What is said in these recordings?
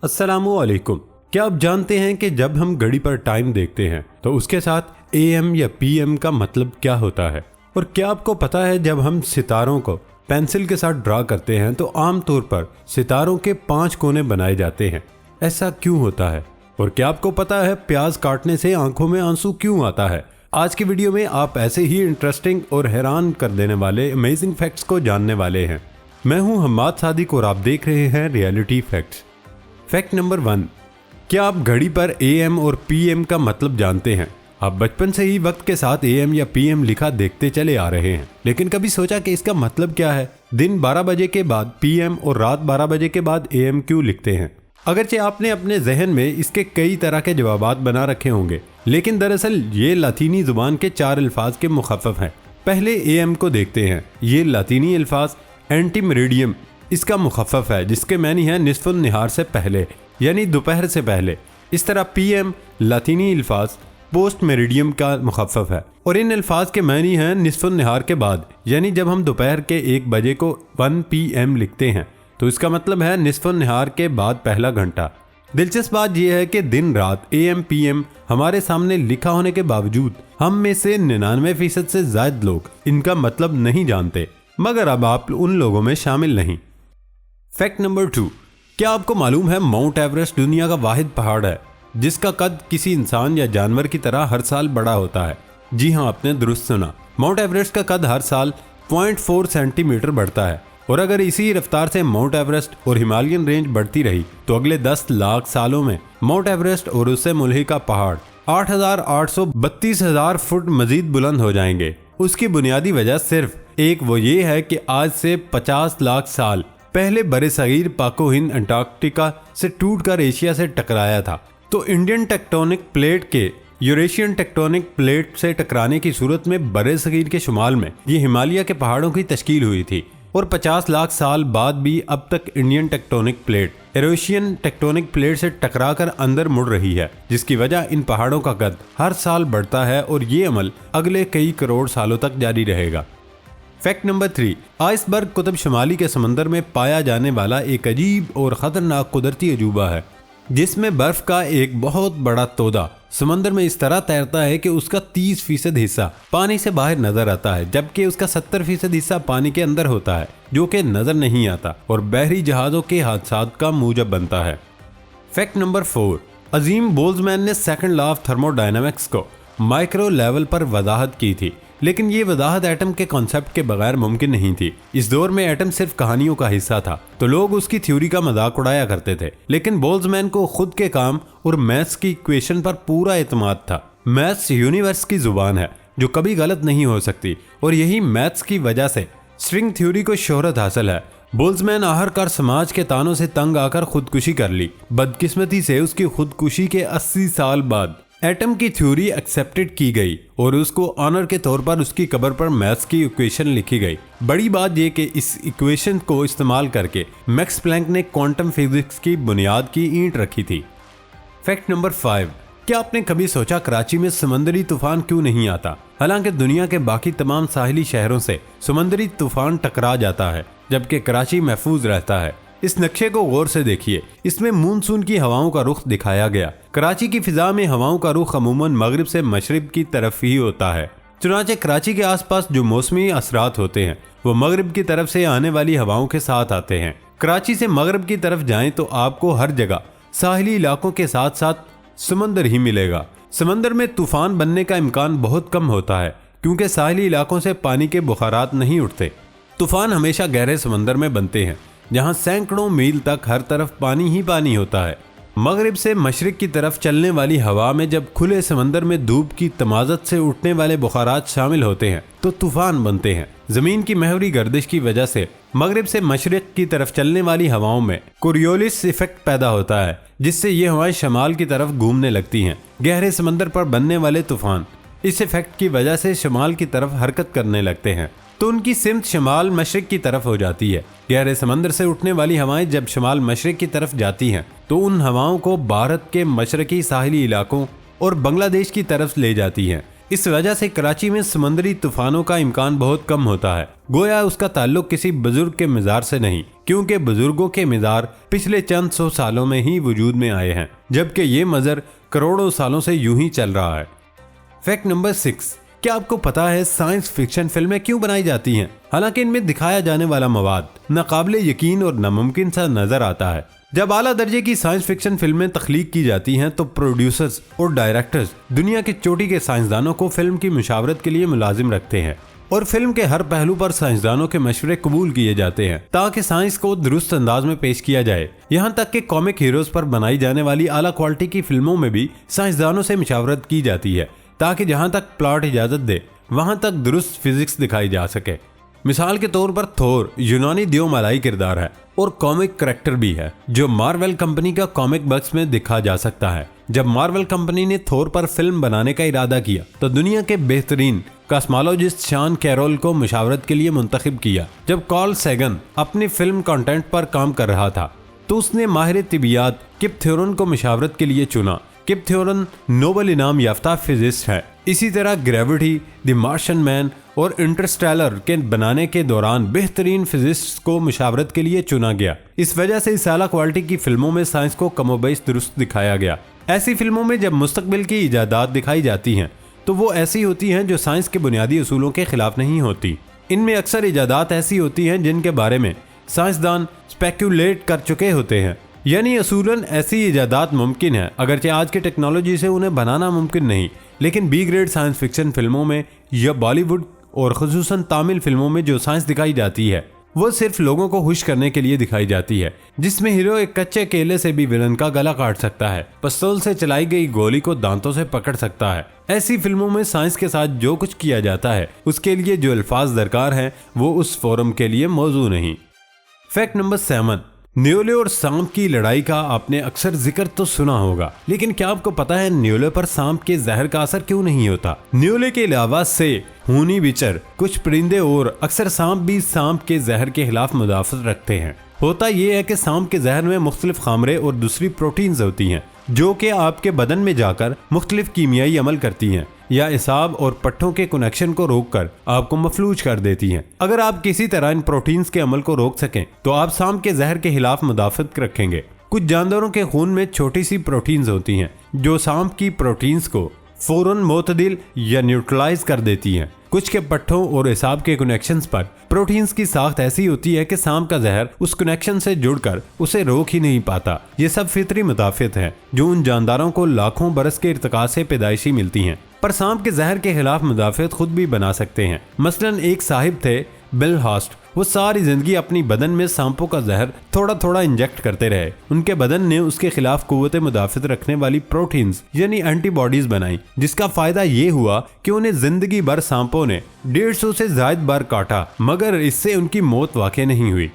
अस्सलामुअलैकुम। क्या आप जानते हैं कि जब हम घड़ी पर टाइम देखते हैं तो उसके साथ AM या PM का मतलब क्या होता है? और क्या आपको पता है जब हम सितारों को पेंसिल के साथ ड्रा करते हैं तो आमतौर पर सितारों के 5 कोने बनाए जाते हैं। ऐसा क्यों होता है? और क्या आपको पता है प्याज काटने से आंखों में आंसू क्यों आता है? आज की वीडियो में आप ऐसे ही इंटरेस्टिंग और हैरान कर देने वाले अमेजिंग फैक्ट्स को जानने वाले हैं। मैं हूं हम्माद सादिक और आप देख रहे हैं रियलिटी फैक्ट्स। फैक्ट नंबर 1, क्या आप घड़ी पर AM और PM का मतलब जानते हैं? आप बचपन से ही वक्त के साथ AM या PM लिखा देखते चले आ रहे हैं, लेकिन कभी सोचा कि इसका मतलब क्या है? दिन 12 बजे के बाद PM और रात 12 बजे के बाद AM क्यों लिखते हैं? अगरचे आपने अपने जहन में इसके कई तरह के जवाबात बना रखे होंगे, लेकिन दरअसल ये लातीनी जुबान के 4 अल्फाज के मुखफ़फ़ हैं। पहले AM को देखते हैं। ये लातीनी अल्फाज एंटी मेरिडियम इसका मुखफ़फ़ है, जिसके मानी है निस्फ़ुन निहार से पहले, यानी दोपहर से पहले। इस तरह PM लातीनी अल्फाज पोस्ट मेरिडियम का मुखफ़फ़ है और इन अल्फाज के मानी हैं निस्फ़ुन निहार के बाद, यानी जब हम दोपहर के 1 बजे को 1 PM लिखते हैं तो इसका मतलब है निस्फ़ुन निहार के बाद पहला घंटा। दिलचस्प बात यह है कि दिन रात AM PM हमारे सामने लिखा होने के बावजूद हम में से 99% से ज़ायद लोग इनका मतलब नहीं जानते, मगर अब आप उन लोगों में शामिल नहीं। फैक्ट नंबर 2, क्या आपको मालूम है माउंट एवरेस्ट दुनिया का वाहिद पहाड़ है जिसका कद किसी इंसान या जानवर की तरह हर साल बड़ा होता है? जी हाँ, आपने दुरुस्त सुना। माउंट एवरेस्ट का कद हर साल 0.4 सेंटीमीटर बढ़ता है और अगर इसी रफ्तार से माउंट एवरेस्ट और हिमालयन रेंज बढ़ती रही तो अगले 10 लाख सालों में माउंट एवरेस्ट और उससे मुल्हिका पहाड़ 8,832,000 फुट मजीद बुलंद हो जाएंगे। उसकी बुनियादी वजह सिर्फ एक वो ये है कि आज से 50 लाख साल पहले बरे-सगीर पाको हिंद अंटार्कटिका से टूटकर एशिया से टकराया था, तो इंडियन टेक्टोनिक प्लेट के यूरेशियन टेक्टोनिक प्लेट से टकराने की सूरत में बरे-सगीर के शुमाल में ये हिमालय के पहाड़ों की तश्कील हुई थी। और 50 लाख साल बाद भी अब तक Indian tectonic plate Eurasian tectonic plate से टकराकर अंदर मुड़ रही है, जिसकी वजह इन पहाड़ों का कद हर साल बढ़ता है और ये अमल अगले कई करोड़ सालों तक जारी रहेगा। फैक्ट नंबर 3, आइसबर्ग कुतुब शुमाली के समंदर में पाया जाने वाला एक अजीब और खतरनाक कुदरती अजूबा है, जिसमें बर्फ का एक बहुत बड़ा तोदा समंदर में इस तरह तैरता है कि उसका 30% हिस्सा पानी से बाहर नजर आता है, जबकि उसका 70% हिस्सा पानी के अंदर होता है, जो कि नजर नहीं आता और बहरी जहाजों के हादसात का मूजब बनता है। फैक्ट नंबर 4, अजीम बोल्ट्जमैन ने सेकंड लॉ ऑफ थर्मोडायनामिक्स को माइक्रो लेवल पर वजाहत की थी, लेकिन ये वजाहत एटम के कॉन्सेप्ट के बगैर मुमकिन नहीं थी। इस दौर में एटम सिर्फ कहानियों का हिस्सा था, तो लोग उसकी थ्योरी का मजाक उड़ाया करते थे, लेकिन बोल्ट्जमैन को खुद के काम और मैथ्स की इक्वेशन पर पूरा एतमाद था। मैथ्स यूनिवर्स की जुबान है जो कभी गलत नहीं हो सकती और यही मैथ्स की वजह से स्ट्रिंग थ्योरी को शोहरत हासिल है। बोल्ट्जमैन आखिरकार समाज के तानों से तंग आकर खुदकुशी कर ली। बदकिस्मती से उसकी खुदकुशी के 80 साल बाद एटम की थ्योरी एक्सेप्टेड की गई और उसको ऑनर के तौर पर उसकी कब्र पर मैथ्स की इक्वेशन लिखी गई। बड़ी बात यह कि इस इक्वेशन को इस्तेमाल करके मैक्स प्लैंक ने क्वांटम फिजिक्स की बुनियाद की ईंट रखी थी। फैक्ट नंबर 5, क्या आपने कभी सोचा कराची में समंदरी तूफान क्यों नहीं आता? हालांकि दुनिया के बाकी तमाम साहिली शहरों से समंदरी तूफान टकरा जाता है, जबकि कराची महफूज रहता है। इस नक्शे को गौर से देखिए, इसमें मानसून की हवाओं का रुख दिखाया गया। कराची की फिजा में हवाओं का रुख अमूमन मगरिब से मशरिब की तरफ ही होता है। चुनांचे कराची के आसपास जो मौसमी असरात होते हैं वो मगरिब की तरफ से आने वाली हवाओं के साथ आते हैं। कराची से मगरिब की तरफ जाएं तो आपको हर जगह साहिली इलाकों के साथ साथ समंदर ही मिलेगा। समंदर में तूफान बनने का इम्कान बहुत कम होता है, क्योंकि साहिली इलाकों से पानी के बुखारात नहीं उठते। तूफान हमेशा गहरे समंदर में बनते हैं, जहां सैकड़ों मील तक हर तरफ पानी ही पानी होता है। मगरिब से मशरिक की तरफ चलने वाली हवा में जब खुले समंदर में धूप की तमाज़त से उठने वाले बुखारात शामिल होते हैं तो तूफान बनते हैं। जमीन की महवरी गर्दिश की वजह से मगरिब से मशरिक की तरफ चलने वाली हवाओं में कोरियोलिस इफेक्ट पैदा होता है, जिससे ये हवाएं शमाल की तरफ घूमने लगती हैं। गहरे समंदर पर बनने वाले तूफान इस इफेक्ट की वजह से शमाल की तरफ हरकत करने लगते हैं, तो उनकी सिमत शमाल मशरिक की तरफ हो जाती है। गहरे समंदर से उठने वाली हवाएं जब शमाल मशरिक की तरफ जाती हैं तो उन हवाओं को भारत के मशरकी साहिली इलाकों और बांग्लादेश की तरफ ले जाती हैं, इस वजह से कराची में समुद्री तूफानों का इम्कान बहुत कम होता है। गोया उसका ताल्लुक किसी बुजुर्ग के मिज़ार से नहीं, क्योंकि बुजुर्गों के मिज़ार पिछले चंद 100 सालों में ही वजूद में आए हैं, जबकि ये मज़र करोड़ों सालों से यूं ही चल रहा है। फैक्ट नंबर 6, क्या आपको पता है साइंस फिक्शन फिल्में क्यों बनाई जाती हैं? हालांकि इनमें दिखाया जाने वाला मवाद नाकाबिले यकीन और नामुमकिन सा नजर आता है। जब आला दर्जे की साइंस फिक्शन फिल्में तख्लीक की जाती हैं तो प्रोड्यूसर्स और डायरेक्टर्स दुनिया की चोटी के साइंसदानों को फिल्म की मुशावरत के लिए मुलाजिम रखते हैं और फिल्म के हर पहलू पर साइंसदानों के मशवरे कबूल किए जाते हैं ताकि साइंस को दुरुस्त अंदाज में पेश किया जाए। यहाँ तक कि कॉमिक हीरोज पर बनाई जाने वाली आला क्वालिटी की फिल्मों में भी साइंसदानों से मुशावरत की जाती है ताकि जहाँ तक प्लॉट इजाजत दे वहाँ तक दुरुस्त फिजिक्स दिखाई जा सके। मिसाल के तौर पर थोर यूनानी देव मलाई किरदार है और कॉमिक करैक्टर भी है जो मार्वल कंपनी का कॉमिक बक्स में दिखा जा सकता है। जब मार्वल कंपनी ने थोर पर फिल्म बनाने का इरादा किया तो दुनिया के बेहतरीन कॉस्मोलॉजिस्ट शॉन कैरोल को मुशावरत के लिए मुंतखब किया। जब कार्ल सैगन अपनी फिल्म कंटेंट पर काम कर रहा था तो उसने माहिर तिबियात किप थ्योरन को मुशावरत के लिए चुना। किप थ्योरन नोबेल इनाम याफ्ता फिजिस्ट है। इसी तरह ग्रेविटी, द मार्शियन मैन और इंटरस्टेलर के बनाने के दौरान बेहतरीन फिजिस्ट्स को मुशावरत के लिए चुना गया। इस वजह से इस आला क्वालिटी की फिल्मों में साइंस को कमोबेश दुरुस्त दिखाया गया। ऐसी फिल्मों में जब मुस्तकबिल की इजादात दिखाई जाती हैं तो वो ऐसी होती हैं जो साइंस के बुनियादी उसूलों के खिलाफ नहीं होती। इनमें अक्सर इजादात ऐसी होती हैं जिनके बारे में साइंसदान स्पेक्यूलेट कर चुके होते हैं, यानी असूलन ऐसी इजादात मुमकिन है अगरचे आज की टेक्नोलॉजी से उन्हें बनाना मुमकिन नहीं। लेकिन बी ग्रेड साइंस फिक्शन फिल्मों में या बॉलीवुड और खुसूसन तामिल फिल्मों में जो साइंस दिखाई जाती है वो सिर्फ लोगों को खुश करने के लिए दिखाई जाती है, जिसमें हीरो एक कच्चे केले से भी विलन का गला काट सकता है, पिस्तौल से चलाई गई गोली को दांतों से पकड़ सकता है। ऐसी फिल्मों में साइंस के साथ जो कुछ किया जाता है उसके लिए जो अल्फाज दरकार हैं वो उस फोरम के लिए मौजू नहीं। फैक्ट नंबर 7, न्योले और सांप की लड़ाई का आपने अक्सर जिक्र तो सुना होगा, लेकिन क्या आपको पता है न्योले पर सांप के जहर का असर क्यों नहीं होता? न्योले के अलावा से खूनी बिचर, कुछ परिंदे और अक्सर सांप भी सांप के जहर के खिलाफ मुदाफत रखते हैं। होता यह है कि सांप के जहर में मुख्तलिफ खामरे और दूसरी प्रोटीन्स होती हैं जो कि आपके बदन में जाकर मुख्तलिफ कीमियाई अमल करती हैं या एसाब और पट्टों के कनेक्शन को रोककर आपको मफलूज कर देती हैं। अगर आप किसी तरह इन प्रोटीन्स के अमल को रोक सकें तो आप सांप के जहर के खिलाफ मुदाफत रखेंगे। कुछ जानवरों के खून में छोटी सी प्रोटीन्स होती हैं जो सांप की प्रोटीन्स को फौरन मोतदिल या न्यूट्रलाइज कर देती हैं। कुछ के पट्टों और एसाब के कनेक्शंस पर प्रोटीन्स की साख्त ऐसी होती है कि सांप का जहर उस कनेक्शन से जुड़कर उसे रोक ही नहीं पाता। ये सब फितरी मुदाफित है जो उन जानदारों को लाखों बरस के इर्तिका से पैदाइशी मिलती हैं, पर सांप के जहर के खिलाफ मुदाफित खुद भी बना सकते हैं। मसलन एक साहिब थे बिल हॉस्ट, वो सारी जिंदगी अपनी बदन में सांपों का जहर थोड़ा थोड़ा इंजेक्ट करते रहे। उनके बदन ने उसके खिलाफ कुव्वत मुदाफित रखने वाली प्रोटीन्स यानी एंटीबॉडीज बनाई, जिसका फायदा ये हुआ कि उन्हें जिंदगी भर सांपों ने 150 से ज्यादा बार काटा, मगर इससे उनकी मौत वाक़ई नहीं हुई।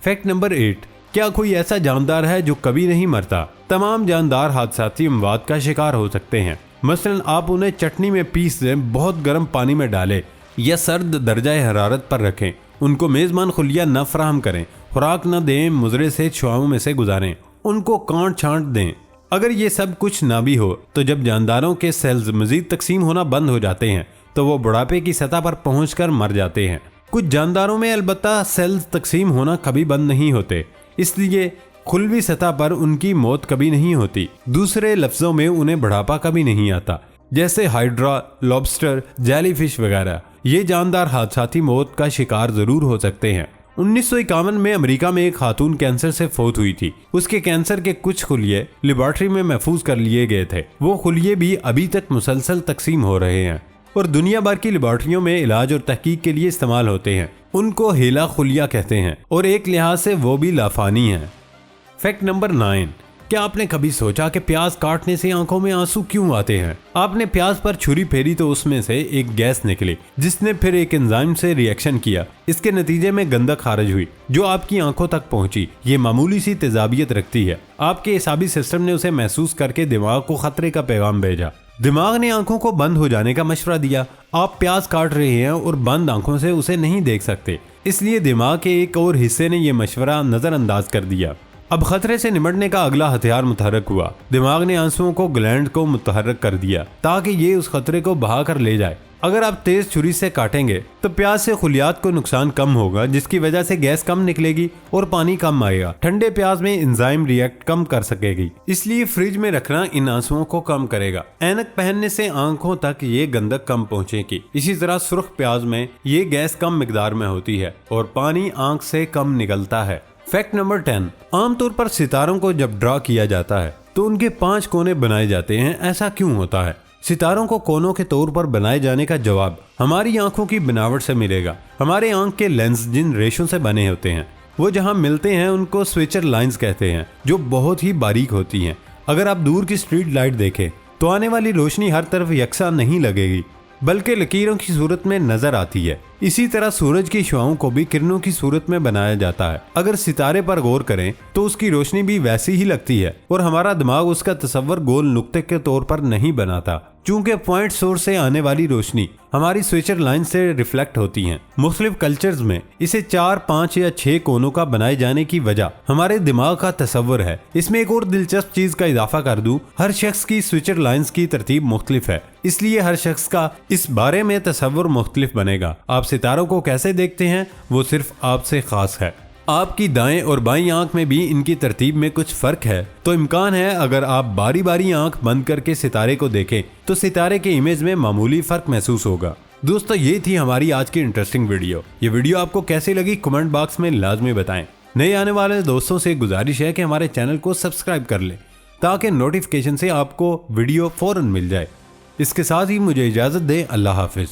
फैक्ट नंबर 8, क्या कोई ऐसा जानदार है जो कभी नहीं मरता? तमाम जानदार हादसाती अमवात का शिकार हो सकते हैं। मसलन आप उन्हें चटनी में पीस दें, बहुत गर्म पानी में डालें या सर्द दर्जा हरारत पर रखें, उनको मेज़बान खुलिया न फराहम करें, खुराक न दें, मुजरे से छुआओं में से गुजारें, उनको कांट छांट दें। अगर ये सब कुछ ना भी हो तो जब जानदारों के सेल्स मजीद तकसीम होना बंद हो जाते हैं तो वो बुढ़ापे की सतह पर पहुंचकर मर जाते हैं। कुछ जानदारों में अलबत्ता सेल्स तकसीम होना कभी बंद नहीं होते, इसलिए खुलवी सतह पर उनकी मौत कभी नहीं होती। दूसरे लफ्जों में उन्हें बुढ़ापा कभी नहीं आता, जैसे हाइड्रा, लॉबस्टर, जेलीफिश वगैरह। ये जानदार हादसाती मौत का शिकार जरूर हो सकते हैं। 1951 में अमेरिका में एक खातून कैंसर से फौत हुई थी। उसके कैंसर के कुछ खुलिये लेबॉर्ट्री में महफूज कर लिए गए थे। वो खुलिये भी अभी तक मुसलसल तकसीम हो रहे हैं और दुनिया भर की लेबॉर्ट्रियों में इलाज और तहकीक के लिए इस्तेमाल होते हैं। उनको हेला खुलिया कहते हैं और एक लिहाज से वो भी लाफानी है। फैक्ट नंबर 9, क्या आपने कभी सोचा कि प्याज काटने से आंखों में आंसू क्यों आते हैं? आपने प्याज पर छुरी फेरी तो उसमें से एक गैस निकली जिसने फिर एक एंजाइम से रिएक्शन किया। इसके नतीजे में गंदक खारिज हुई जो आपकी आंखों तक पहुंची। ये मामूली सी तेजाबियत रखती है। आपके एसाबी सिस्टम ने उसे महसूस करके दिमाग को खतरे का पैगाम भेजा। दिमाग ने आंखों को बंद हो जाने का मशवरा दिया। आप प्याज काट रहे हैं और बंद आंखों से उसे नहीं देख सकते, इसलिए दिमाग के एक और हिस्से ने यह मशवरा नजरअंदाज कर दिया। अब खतरे से निपटने का अगला हथियार मुतहरक हुआ। दिमाग ने आंसुओं को ग्लैंड को मुतहरक कर दिया ताकि ये उस खतरे को बहा कर ले जाए। अगर आप तेज छुरी से काटेंगे तो प्याज से खुलियात को नुकसान कम होगा, जिसकी वजह से गैस कम निकलेगी और पानी कम आएगा। ठंडे प्याज में एंजाइम रिएक्ट कम कर सकेगी, इसलिए फ्रिज में रखना इन आंसुओं को कम करेगा। ऐनक पहनने से आंखों तक ये गंदक कम पहुंचेगी। इसी तरह सुर्ख प्याज में ये गैस कम मिकदार में होती है और पानी आंख से कम निकलता है। फैक्ट नंबर 10, आमतौर पर सितारों को जब ड्रा किया जाता है तो उनके 5 कोने बनाए जाते हैं। ऐसा क्यों होता है? सितारों को कोनों के तौर पर बनाए जाने का जवाब हमारी आंखों की बनावट से मिलेगा। हमारे आंख के लेंस जिन रेशों से बने होते हैं वो जहां मिलते हैं उनको स्विचर लाइंस कहते हैं, जो बहुत ही बारीक होती हैं। अगर आप दूर की स्ट्रीट लाइट देखें तो आने वाली रोशनी हर तरफ यकसा नहीं लगेगी, बल्कि लकीरों की सूरत में नजर आती है। इसी तरह सूरज की शुआओं को भी किरणों की सूरत में बनाया जाता है। अगर सितारे पर गौर करें तो उसकी रोशनी भी वैसी ही लगती है और हमारा दिमाग उसका तस्वर गोल नुक्ते के तौर पर नहीं बनाता, चूंकि पॉइंट सोर्स से आने वाली रोशनी हमारी स्विचर लाइन से रिफ्लेक्ट होती है। मुख्तलिफ कल्चर्स में इसे 4, 5 या 6 कोनों का बनाए जाने की वजह हमारे दिमाग का तस्वर है। इसमें एक और दिलचस्प चीज का इजाफा कर दूं, हर शख्स की स्विचर लाइंस की तरतीब मुख्तलिफ है, इसलिए हर शख्स का इस बारे में तस्वर मुख्तलिफ बनेगा। आप सितारों को कैसे देखते हैं वो सिर्फ आपसे खास है। आपकी दाएं और बाईं आंख में भी इनकी तरतीब में कुछ फर्क है, तो इम्कान है अगर आप बारी बारी आंख बंद करके सितारे को देखें तो सितारे के इमेज में मामूली फर्क महसूस होगा। दोस्तों, ये थी हमारी आज की इंटरेस्टिंग वीडियो। ये वीडियो आपको कैसी लगी कमेंट बॉक्स में लाजमी बताएं। नए आने वाले दोस्तों से गुजारिश है कि हमारे चैनल को सब्सक्राइब कर लें ताकि नोटिफिकेशन से आपको वीडियो फौरन मिल जाए। इसके साथ ही मुझे इजाजत दें। अल्लाह हाफिज।